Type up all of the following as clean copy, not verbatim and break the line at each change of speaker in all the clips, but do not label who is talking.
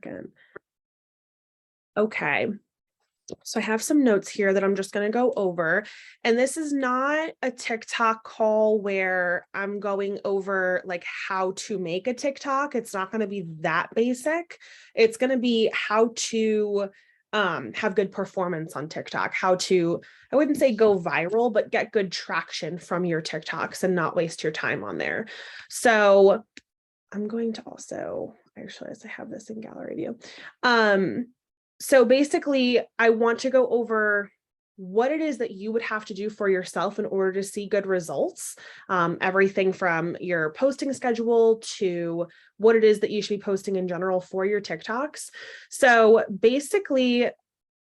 second. Okay. So I have some notes here that I'm just going to go over. And this is not a TikTok call where I'm going over like how to make a TikTok. It's not going to be that basic. It's going to be how to have good performance on TikTok, how to, I wouldn't say go viral, but get good traction from your TikToks and not waste your time on there. So I'm going to also, actually, as I have this in gallery view. So basically, I want to go over what it is that you would have to do for yourself in order to see good results. Everything from your posting schedule to what it is that you should be posting in general for your TikToks. So basically,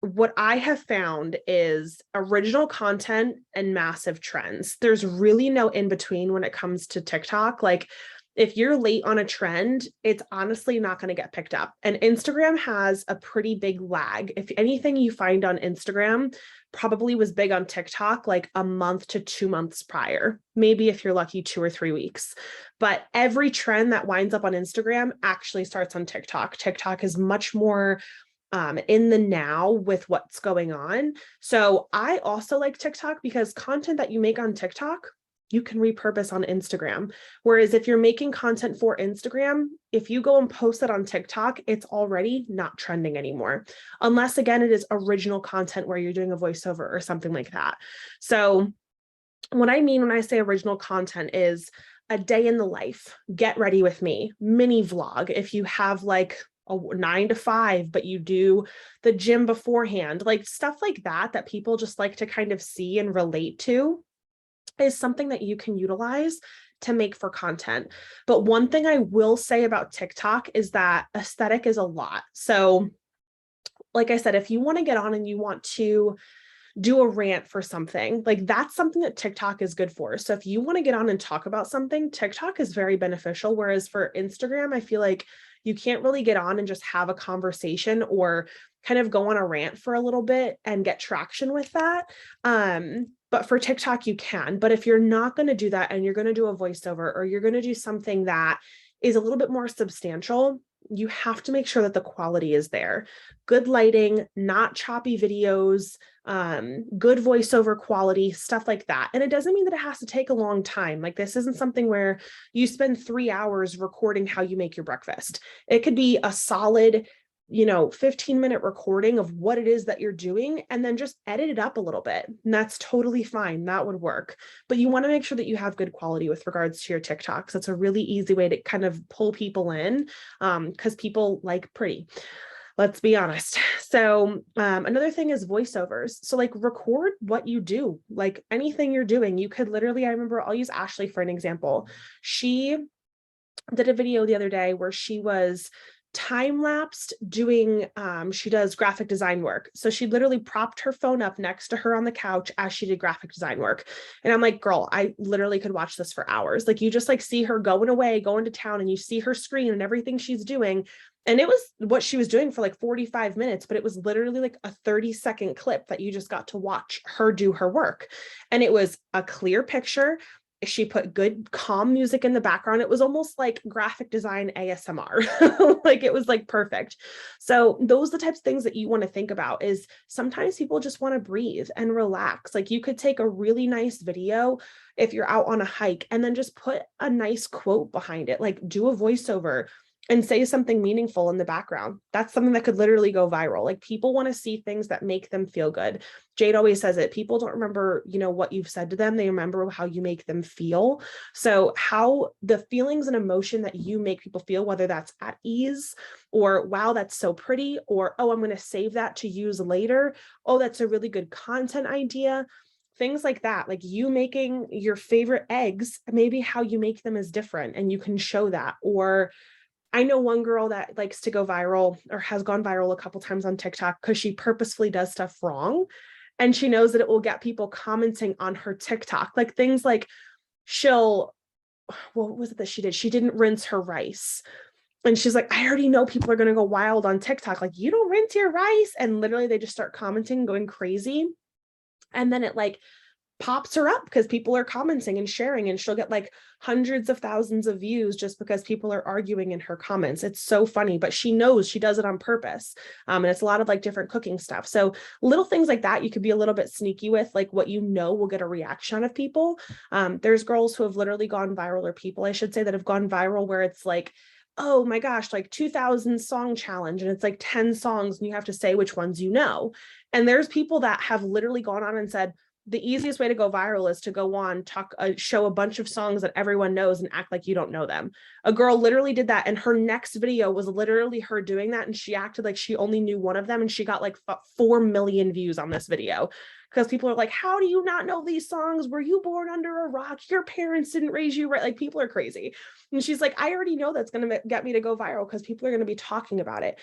what I have found is original content and massive trends. There's really no in between when it comes to TikTok. Like, if you're late on a trend, it's honestly not going to get picked up. And Instagram has a pretty big lag. If anything you find on Instagram probably was big on TikTok like a month to 2 months prior, maybe if you're lucky 2 or 3 weeks. But every trend that winds up on Instagram actually starts on TikTok. TikTok is much more in the now with what's going on. So I also like TikTok because content that you make on TikTok, you can repurpose on Instagram. Whereas if you're making content for Instagram, if you go and post it on TikTok, it's already not trending anymore. Unless, again, it is original content where you're doing a voiceover or something like that. So what I mean when I say original content is a day in the life, get ready with me, mini vlog. If you have like a 9 to 5, but you do the gym beforehand, like stuff like that, that people just like to kind of see and relate to, is something that you can utilize to make for content. But one thing I will say about TikTok is that aesthetic is a lot. So like I said, if you want to get on and you want to do a rant for something, like that's something that TikTok is good for. So if you want to get on and talk about something, TikTok is very beneficial. Whereas for Instagram, I feel like you can't really get on and just have a conversation or kind of go on a rant for a little bit and get traction with that. But for TikTok, you can. But if you're not going to do that and you're going to do a voiceover or you're going to do something that is a little bit more substantial, you have to make sure that the quality is there. Good lighting, not choppy videos, good voiceover quality, stuff like that. And it doesn't mean that it has to take a long time. Like, this isn't something where you spend 3 hours recording how you make your breakfast. It could be a solid 15-minute recording of what it is that you're doing, and then just edit it up a little bit. And that's totally fine. That would work. But you want to make sure that you have good quality with regards to your TikToks. That's a really easy way to kind of pull people in, because people like pretty. Let's be honest. So another thing is voiceovers. So like, record what you do, like anything you're doing. You could literally, I remember, I'll use Ashley for an example. She did a video the other day where she was time-lapsed doing, she does graphic design work. So she literally propped her phone up next to her on the couch as she did graphic design work. And I'm like, girl, I literally could watch this for hours. Like, you just like see her going away, going to town, and you see her screen and everything she's doing. And it was what she was doing for like 45 minutes, but it was literally like a 30-second clip that you just got to watch her do her work. And it was a clear picture. She put good calm music in the background. It was almost like graphic design ASMR. Like, it was like perfect. So those are the types of things that you want to think about. Is sometimes people just want to breathe and relax. Like, you could take a really nice video if you're out on a hike and then just put a nice quote behind it, like do a voiceover and say something meaningful in the background. That's something that could literally go viral. Like, people want to see things that make them feel good. Jade always says it. People don't remember, what you've said to them. They remember how you make them feel. So how the feelings and emotion that you make people feel, whether that's at ease or, wow, that's so pretty, or, oh, I'm going to save that to use later. Oh, that's a really good content idea. Things like that, like you making your favorite eggs, maybe how you make them is different and you can show that. Or I know one girl that likes to go viral, or has gone viral a couple times on TikTok, because she purposefully does stuff wrong. And she knows that it will get people commenting on her TikTok, like things like what was it that she did? She didn't rinse her rice. And she's like, I already know people are going to go wild on TikTok. Like, you don't rinse your rice. And literally they just start commenting, going crazy. And then it like pops her up because people are commenting and sharing, and she'll get like hundreds of thousands of views just because people are arguing in her comments. It's so funny, but she knows she does it on purpose. And it's a lot of like different cooking stuff. So little things like that, you could be a little bit sneaky with, like what you know will get a reaction out of people. There's girls who have literally gone viral, or people, I should say, that have gone viral where it's like, oh my gosh, like 2000 song challenge, and it's like 10 songs and you have to say which ones you know. And there's people that have literally gone on and said, the easiest way to go viral is to go on, show a bunch of songs that everyone knows and act like you don't know them. A girl literally did that, and her next video was literally her doing that, and she acted like she only knew one of them, and she got like 4 million views on this video because people are like, how do you not know these songs? Were you born under a rock? Your parents didn't raise you right. Like, people are crazy. And she's like, I already know that's going to get me to go viral because people are going to be talking about it.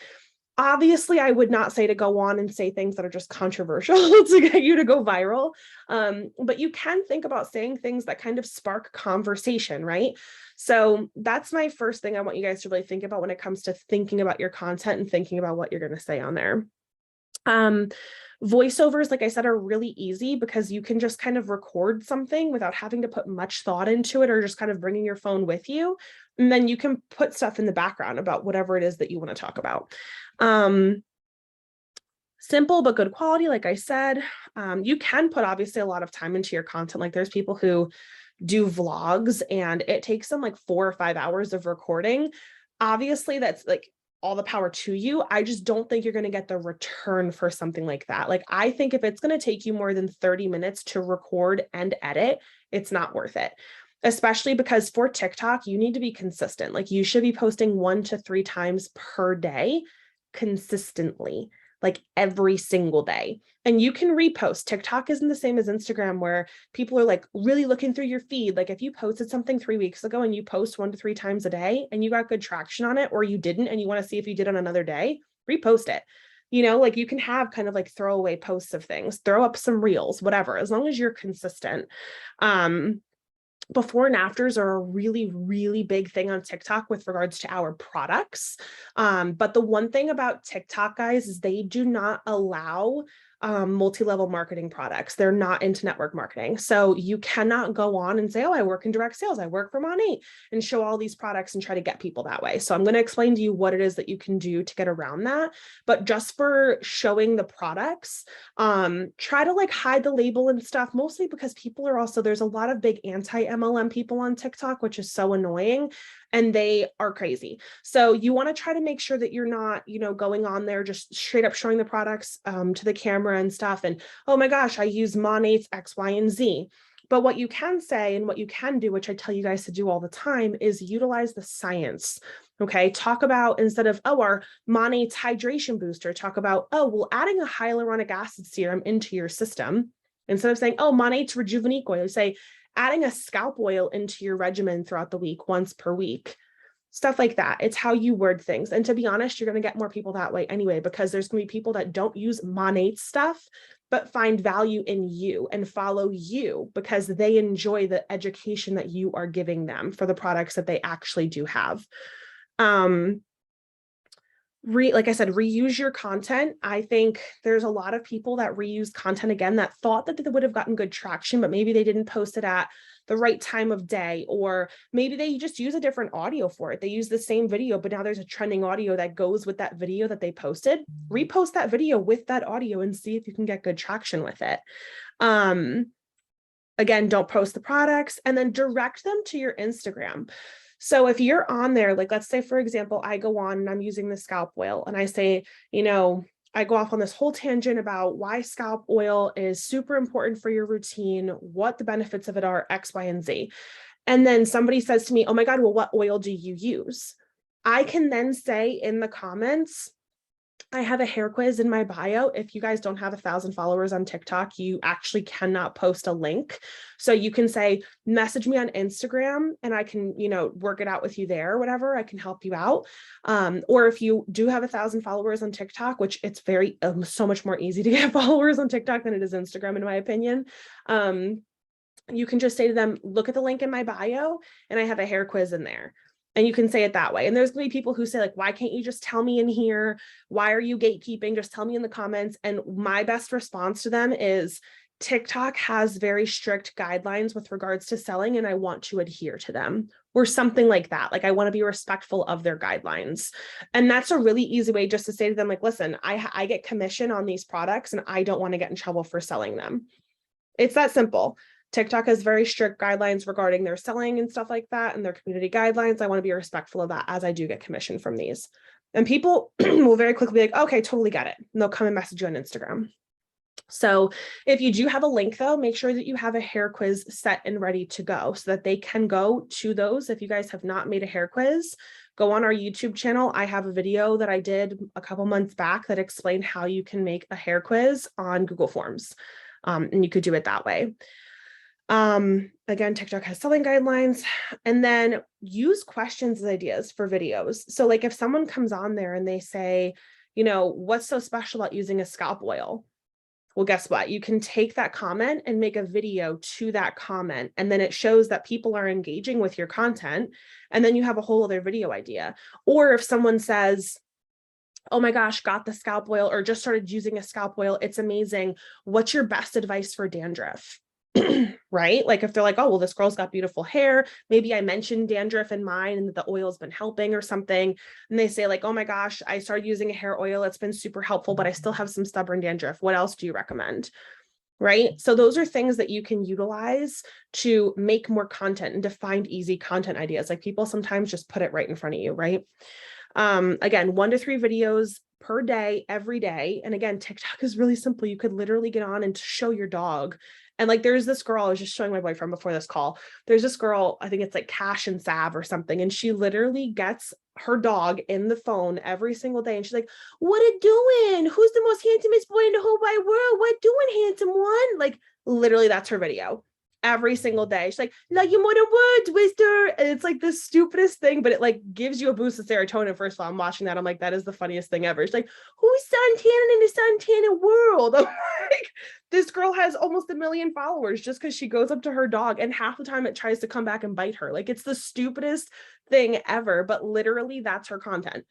Obviously, I would not say to go on and say things that are just controversial to get you to go viral. But you can think about saying things that kind of spark conversation, right? So that's my first thing I want you guys to really think about when it comes to thinking about your content and thinking about what you're going to say on there. Voiceovers, like I said, are really easy because you can just kind of record something without having to put much thought into it, or just kind of bringing your phone with you. And then you can put stuff in the background about whatever it is that you want to talk about. Simple but good quality, like I said. You can put obviously a lot of time into your content. Like there's people who do vlogs and it takes them like 4 or 5 hours of recording. Obviously, that's like all the power to you. I just don't think you're going to get the return for something like that. Like, I think if it's going to take you more than 30 minutes to record and edit, it's not worth it. Especially because for TikTok, you need to be consistent. Like, you should be posting 1 to 3 times per day consistently, like every single day. And you can repost. TikTok isn't the same as Instagram, where people are like really looking through your feed. Like, if you posted something 3 weeks ago and you post 1 to 3 times a day and you got good traction on it, or you didn't and you want to see if you did on another day, repost it. You know, like, you can have kind of like throwaway posts of things, throw up some reels, whatever, as long as you're consistent. Before and afters are a really, really big thing on TikTok with regards to our products. But the one thing about TikTok, guys, is they do not allow multi-level marketing products. They're not into network marketing. So you cannot go on and say, oh, I work in direct sales, I work for Monat, and show all these products and try to get people that way. So I'm going to explain to you what it is that you can do to get around that. But just for showing the products, try to like hide the label and stuff, mostly because people are also, there's a lot of big anti-MLM people on TikTok, which is so annoying. And they are crazy. So you want to try to make sure that you're not, you know, going on there just straight up showing the products to the camera and stuff. And, oh my gosh, I use Monat's X, Y, and Z. But what you can say and what you can do, which I tell you guys to do all the time, is utilize the science. Okay, talk about, instead of, oh, our Monat's hydration booster, talk about, oh, well, adding a hyaluronic acid serum into your system. Instead of saying, oh, Monat's Rejuvenate oil, say, adding a scalp oil into your regimen throughout the week, once per week, stuff like that. It's how you word things. And to be honest, you're going to get more people that way anyway, because there's going to be people that don't use Monat stuff, but find value in you and follow you because they enjoy the education that you are giving them for the products that they actually do have. Like I said, reuse your content. I think there's a lot of people that reuse content again that thought that they would have gotten good traction, but maybe they didn't post it at the right time of day, or maybe they just use a different audio for it. They use the same video, but now there's a trending audio that goes with that video that they posted. Repost that video with that audio and see if you can get good traction with it. Again, don't post the products, and then direct them to your Instagram. So if you're on there, like, let's say, for example, I go on and I'm using the scalp oil and I say, you know, I go off on this whole tangent about why scalp oil is super important for your routine, what the benefits of it are, X, Y, and Z. And then somebody says to me, oh my God, well, what oil do you use? I can then say in the comments, I have a hair quiz in my bio. If you guys don't have 1,000 followers on TikTok, you actually cannot post a link. So you can say, message me on Instagram and I can, you know, work it out with you there or whatever. I can help you out. Or if you do have 1,000 followers on TikTok, which it's very, so much more easy to get followers on TikTok than it is Instagram, in my opinion. You can just say to them, look at the link in my bio and I have a hair quiz in there. And you can say it that way. And there's going to be people who say, like, why can't you just tell me in here? Why are you gatekeeping? Just tell me in the comments. And my best response to them is, TikTok has very strict guidelines with regards to selling, and I want to adhere to them, or something like that. Like, I want to be respectful of their guidelines. And that's a really easy way just to say to them, like, listen, I get commission on these products and I don't want to get in trouble for selling them. It's that simple. TikTok has very strict guidelines regarding their selling and stuff like that, and their community guidelines. I want to be respectful of that, as I do get commission from these. And people will very quickly be like, okay, totally get it. And they'll come and message you on Instagram. So if you do have a link, though, make sure that you have a hair quiz set and ready to go so that they can go to those. If you guys have not made a hair quiz, go on our YouTube channel. I have a video that I did a couple months back that explained how you can make a hair quiz on Google Forms. And you could do it that way. Again, TikTok has selling guidelines, and then use questions as ideas for videos. So like if someone comes on there and they say, you know, what's so special about using a scalp oil? Well, guess what? You can take that comment and make a video to that comment. And then it shows that people are engaging with your content. And then you have a whole other video idea. Or if someone says, oh my gosh, got the scalp oil or just started using a scalp oil, it's amazing. What's your best advice for dandruff? Right? Like if they're like, oh, well, this girl's got beautiful hair. Maybe I mentioned dandruff in mine and that the oil's been helping or something. And they say like, oh my gosh, I started using a hair oil. It's been super helpful, but I still have some stubborn dandruff. What else do you recommend? Right? So those are things that you can utilize to make more content and to find easy content ideas. Like people sometimes just put it right in front of you, right? Again, 1 to 3 videos per day, every day. And again, TikTok is really simple. You could literally get on and show your dog. And like, there's this girl, I was just showing my boyfriend before this call. There's this girl, I think it's like Cash and Sav or something. And she literally gets her dog in the phone every single day. And she's like, what it doing? Who's the most handsomest boy in the whole wide world? What doing, handsome one? Like literally that's her video. Every single day. She's like, love you more than words, Wister. And it's like the stupidest thing, but it like gives you a boost of serotonin. First of all, I'm watching that. I'm like, that is the funniest thing ever. She's like, who's suntanning in the suntanning world? I'm like, this girl has almost 1 million followers just because she goes up to her dog and half the time it tries to come back and bite her. Like it's the stupidest thing ever, but literally that's her content.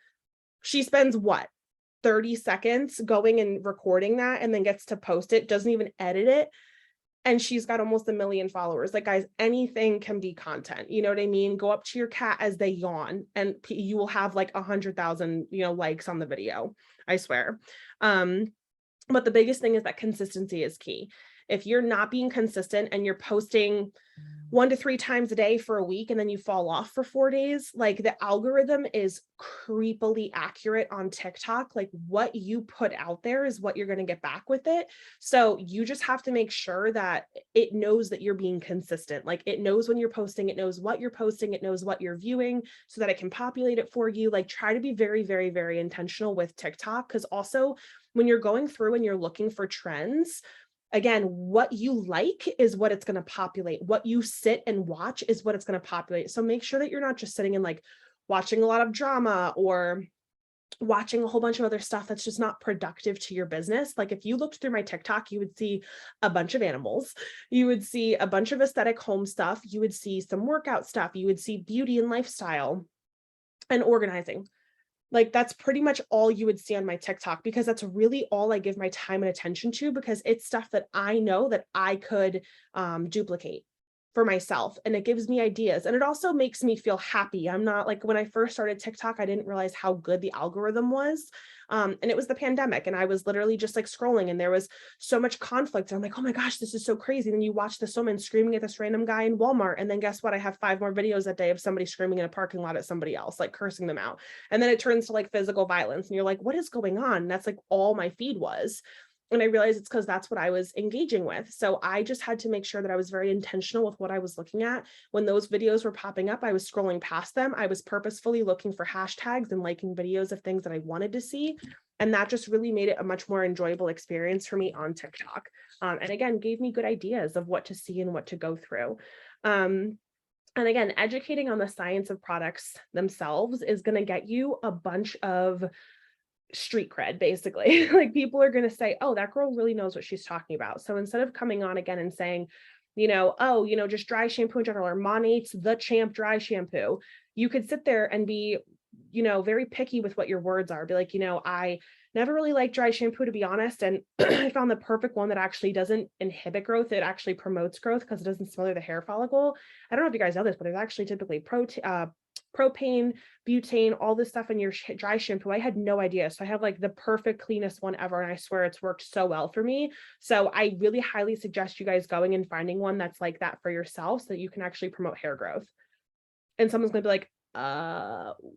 She spends what? 30 seconds going and recording that and then gets to post it, doesn't even edit it. And she's got almost 1 million followers. Like, guys, anything can be content. You know what I mean? Go up to your cat as they yawn and you will have like 100,000, likes on the video. I swear. But the biggest thing is that consistency is key. If you're not being consistent and you're posting 1 to 3 times a day for a week and then you fall off for 4 days, like the algorithm is creepily accurate on TikTok. Like what you put out there is what you're going to get back with it. So you just have to make sure that it knows that you're being consistent. Like it knows when you're posting, it knows what you're posting, it knows what you're viewing so that it can populate it for you. Like try to be very, very, very intentional with TikTok, because also when you're going through and you're looking for trends, again, what you like is what it's going to populate. What you sit and watch is what it's going to populate. So make sure that you're not just sitting and like watching a lot of drama or watching a whole bunch of other stuff that's just not productive to your business. Like if you looked through my TikTok, you would see a bunch of animals, you would see a bunch of aesthetic home stuff, you would see some workout stuff, you would see beauty and lifestyle and organizing. Like that's pretty much all you would see on my TikTok, because that's really all I give my time and attention to, because it's stuff that I know that I could duplicate for myself, and it gives me ideas, and it also makes me feel happy. I'm not like, when I first started TikTok, I didn't realize how good the algorithm was, and it was the pandemic, and I was literally just like scrolling, and there was so much conflict, and I'm like, oh my gosh, this is so crazy. And then you watch this woman screaming at this random guy in Walmart, and then guess what? I have 5 more videos that day of somebody screaming in a parking lot at somebody else, like cursing them out, and then it turns to like physical violence, and you're like, what is going on? And that's like all my feed was. And I realized it's because that's what I was engaging with. So I just had to make sure that I was very intentional with what I was looking at. When those videos were popping up, I was scrolling past them. I was purposefully looking for hashtags and liking videos of things that I wanted to see. And that just really made it a much more enjoyable experience for me on TikTok. And again, gave me good ideas of what to see and what to go through. And again, educating on the science of products themselves is going to get you a bunch of street cred, basically. Like people are going to say, oh, that girl really knows what she's talking about. So instead of coming on again and saying, oh, just dry shampoo in general, or Monate's the champ dry shampoo, you could sit there and be very picky with what your words are. Be like, I never really liked dry shampoo, to be honest. And I found the perfect one that actually doesn't inhibit growth. It actually promotes growth because it doesn't smother the hair follicle. I don't know if you guys know this, but there's actually typically propane, butane, all this stuff in your dry shampoo. I had no idea. So I have like the perfect, cleanest one ever. And I swear it's worked so well for me. So I really highly suggest you guys going and finding one that's like that for yourself so that you can actually promote hair growth. And someone's going to be like,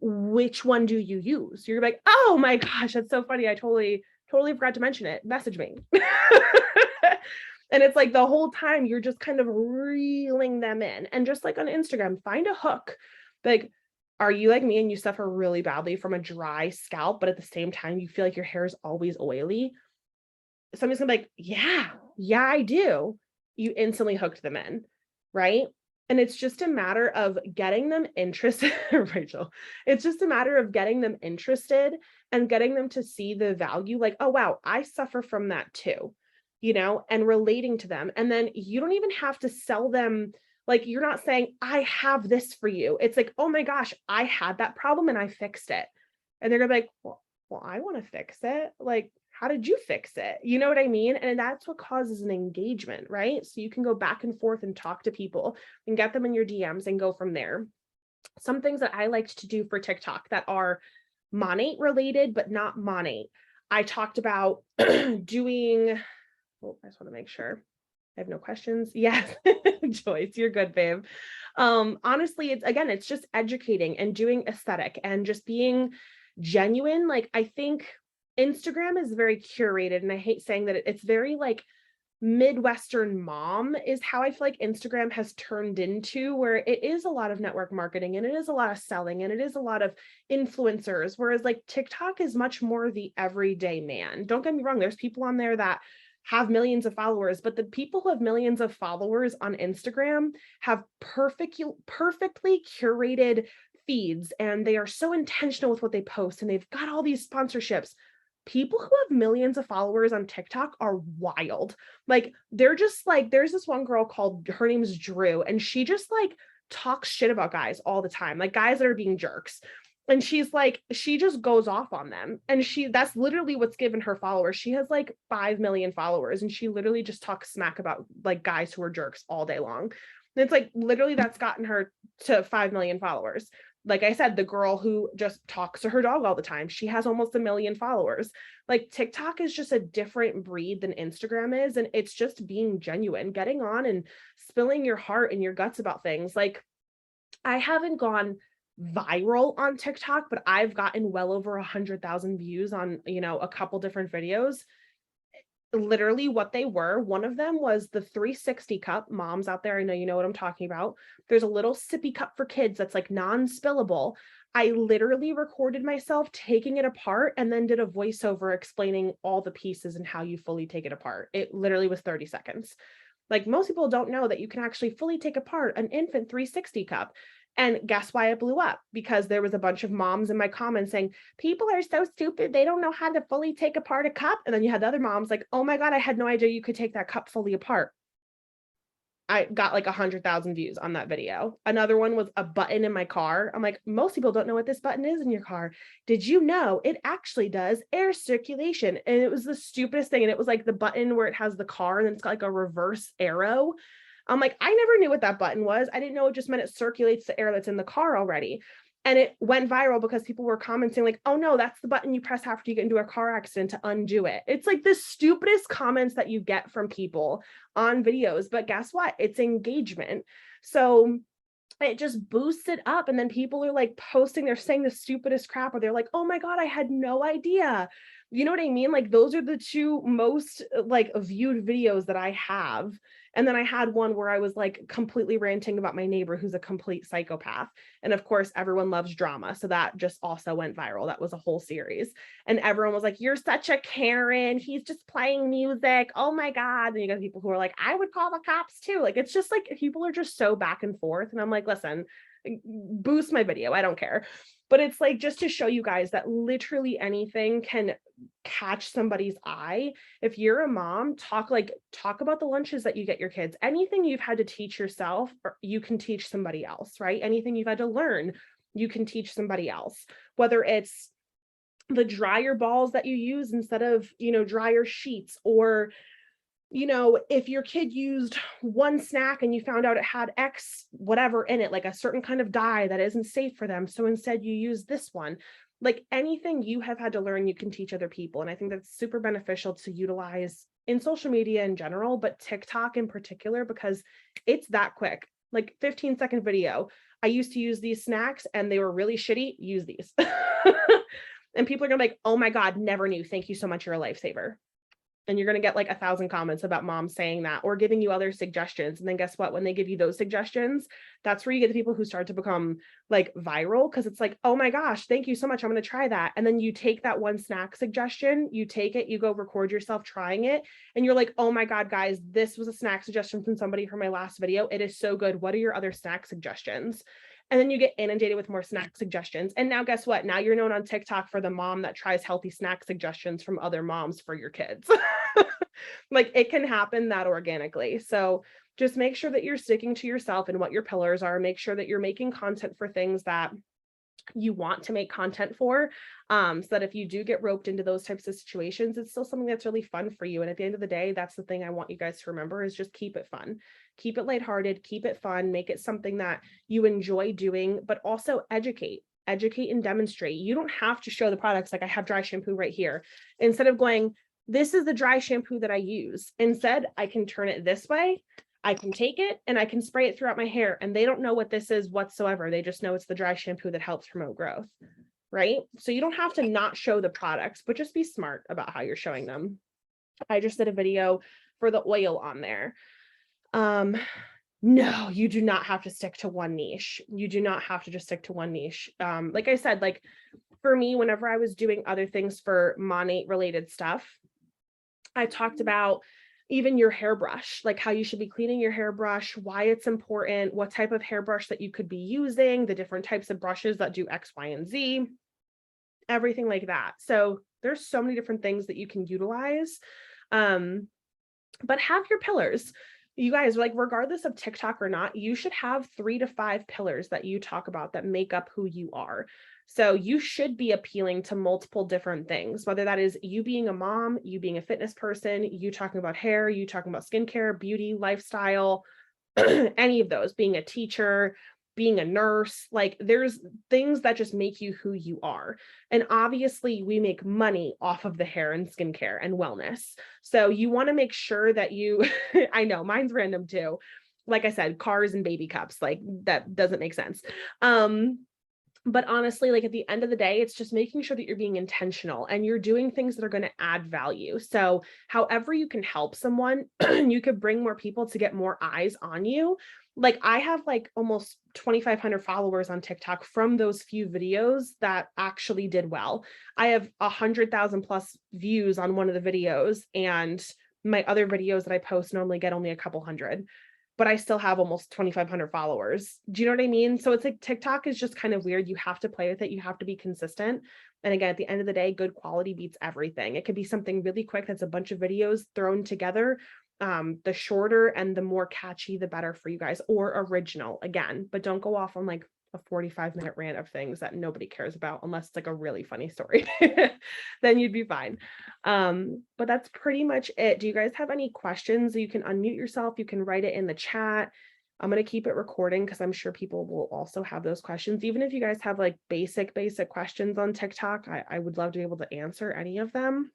which one do you use? You're like, oh my gosh, that's so funny. I totally forgot to mention it. Message me. And it's like the whole time you're just kind of reeling them in. And just like on Instagram, find a hook. Like, are you like me and you suffer really badly from a dry scalp, but at the same time you feel like your hair is always oily? Somebody's gonna be like, yeah, I do. You instantly hooked them in, right? And it's just a matter of getting them interested, Rachel. It's just a matter of getting them interested and getting them to see the value, like, oh, wow, I suffer from that too, and relating to them. And then you don't even have to sell them. Like, you're not saying, I have this for you. It's like, oh my gosh, I had that problem and I fixed it. And they're gonna be like, well, I want to fix it. Like, how did you fix it? You know what I mean? And that's what causes an engagement, right? So you can go back and forth and talk to people and get them in your DMs and go from there. Some things that I liked to do for TikTok that are Monat related, but not Monat. I talked about doing, I just want to make sure I have no questions. Yes, Joyce, you're good, babe. Honestly, it's just educating and doing aesthetic and just being genuine. Like, I think Instagram is very curated, and I hate saying that it's very like Midwestern mom is how I feel like Instagram has turned into, where it is a lot of network marketing and it is a lot of selling and it is a lot of influencers. Whereas like TikTok is much more the everyday man. Don't get me wrong, there's people on there that have millions of followers, but the people who have millions of followers on Instagram have perfectly curated feeds, and they are so intentional with what they post, and they've got all these sponsorships. People who have millions of followers on TikTok are wild. Like, they're just like, there's this one girl called, her name's Drew, and she just like talks shit about guys all the time, like guys that are being jerks. And she's like, she just goes off on them. And that's literally what's given her followers. She has like 5 million followers, and she literally just talks smack about like guys who are jerks all day long. And it's like, literally that's gotten her to 5 million followers. Like I said, the girl who just talks to her dog all the time, she has almost 1 million followers. Like, TikTok is just a different breed than Instagram is. And it's just being genuine, getting on and spilling your heart and your guts about things. Like, I haven't gone viral on TikTok, but I've gotten well over 100,000 views on, a couple different videos. Literally what they were, one of them was the 360 cup. Moms out there, I know you know what I'm talking about. There's a little sippy cup for kids that's like non-spillable. I literally recorded myself taking it apart and then did a voiceover explaining all the pieces and how you fully take it apart. It literally was 30 seconds. Like, most people don't know that you can actually fully take apart an infant 360 cup. And guess why it blew up? Because there was a bunch of moms in my comments saying, people are so stupid, they don't know how to fully take apart a cup. And then you had the other moms like, oh my God, I had no idea you could take that cup fully apart. I got like 100,000 views on that video. Another one was a button in my car. I'm like, most people don't know what this button is in your car. Did you know it actually does air circulation? And it was the stupidest thing. And it was like the button where it has the car and it's got like a reverse arrow. I'm like, I never knew what that button was. I didn't know it just meant it circulates the air that's in the car already. And it went viral because people were commenting like, oh no, that's the button you press after you get into a car accident to undo it. It's like the stupidest comments that you get from people on videos. But guess what? It's engagement. So it just boosts it up. And then people are like posting, they're saying the stupidest crap, or they're like, oh my God, I had no idea. You know what I mean? Like, those are the two most like viewed videos that I have. And then I had one where I was like completely ranting about my neighbor who's a complete psychopath. And of course, everyone loves drama. So that just also went viral. That was a whole series. And everyone was like, you're such a Karen. He's just playing music. Oh my God. And you got people who are like, I would call the cops too. Like, it's just like people are just so back and forth. And I'm like, listen, boost my video. I don't care. But it's like, just to show you guys that literally anything can catch somebody's eye. If you're a mom, talk about the lunches that you get your kids. Anything you've had to teach yourself, or you can teach somebody else, right? Anything you've had to learn, you can teach somebody else. whether it's the dryer balls that you use instead of, dryer sheets, or if your kid used one snack and you found out it had X whatever in it, like a certain kind of dye that isn't safe for them, so instead you use this one. Like anything you have had to learn, you can teach other people. And I think that's super beneficial to utilize in social media in general, but TikTok in particular, because it's that quick. Like 15-second video. I used to use these snacks and they were really shitty. Use these. And people are gonna be like, oh my God, never knew. Thank you so much. You're a lifesaver. And you're going to get like 1,000 comments about moms saying that or giving you other suggestions. And then guess what? When they give you those suggestions, that's where you get the people who start to become like viral, because it's like, oh my gosh, thank you so much. I'm going to try that. And then you take that one snack suggestion, you take it, you go record yourself trying it. And you're like, oh my God, guys, this was a snack suggestion from somebody from my last video. It is so good. What are your other snack suggestions? And then you get inundated with more snack suggestions. And now guess what? Now you're known on TikTok for the mom that tries healthy snack suggestions from other moms for your kids. Like it can happen that organically. So just make sure that you're sticking to yourself and what your pillars are. Make sure that you're making content for things that you want to make content for, so that if you do get roped into those types of situations, it's still something that's really fun for you. And at the end of the day, that's the thing I want you guys to remember, is just keep it fun, keep it lighthearted, keep it fun, make it something that you enjoy doing, but also educate and demonstrate. You don't have to show the products. Like I have dry shampoo right here. Instead of going, this is the dry shampoo that I use, instead I can turn it this way. I can take it and I can spray it throughout my hair, and they don't know what this is whatsoever. They just know it's the dry shampoo that helps promote growth, right? So you don't have to not show the products, but just be smart about how you're showing them. I just did a video for the oil on there. No, you do not have to stick to one niche. You do not have to just stick to one niche. Like I said, like for me, whenever I was doing other things for Monat related stuff, I talked about even your hairbrush, like how you should be cleaning your hairbrush, why it's important, what type of hairbrush that you could be using, the different types of brushes that do X, Y, and Z, everything like that. So there's so many different things that you can utilize. But have your pillars. You guys, like regardless of TikTok or not, you should have 3 to 5 pillars that you talk about that make up who you are. So you should be appealing to multiple different things, whether that is you being a mom, you being a fitness person, you talking about hair, you talking about skincare, beauty, lifestyle, any of those, being a teacher, being a nurse. Like there's things that just make you who you are. And obviously we make money off of the hair and skincare and wellness. So you want to make sure that you, I know mine's random too. Like I said, cars and baby cups, like that doesn't make sense. But honestly, like at the end of the day, it's just making sure that you're being intentional and you're doing things that are going to add value. So however you can help someone, you could bring more people to get more eyes on you. Like I have like almost 2,500 followers on TikTok from those few videos that actually did well. I have 100,000 plus views on one of the videos, and my other videos that I post normally get only a couple hundred, but I still have almost 2,500 followers. Do you know what I mean? So it's like TikTok is just kind of weird. You have to play with it. You have to be consistent. And again, at the end of the day, good quality beats everything. It could be something really quick that's a bunch of videos thrown together. The shorter and the more catchy, the better for you guys, or original again, but don't go off on like a 45-minute rant of things that nobody cares about unless it's like a really funny story. Then you'd be fine. But that's pretty much it. Do you guys have any questions? You can unmute yourself, you can write it in the chat. I'm going to keep it recording because I'm sure people will also have those questions. Even if you guys have like basic questions on TikTok, I would love to be able to answer any of them.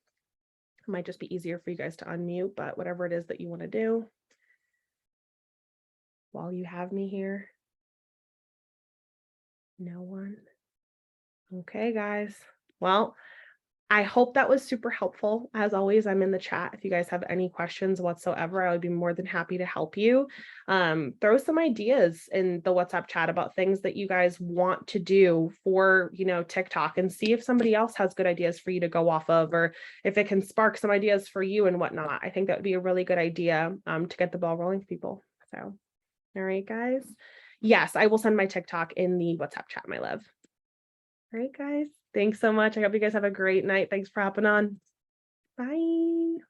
It might just be easier for you guys to unmute, but whatever it is that you want to do while you have me here. No one. Okay, guys. Well, I hope that was super helpful. As always, I'm in the chat. If you guys have any questions whatsoever, I would be more than happy to help you. Throw some ideas in the WhatsApp chat about things that you guys want to do for, TikTok, and see if somebody else has good ideas for you to go off of, or if it can spark some ideas for you and whatnot. I think that would be a really good idea to get the ball rolling for people. So, all right, guys. Yes, I will send my TikTok in the WhatsApp chat, my love. All right, guys. Thanks so much. I hope you guys have a great night. Thanks for hopping on. Bye.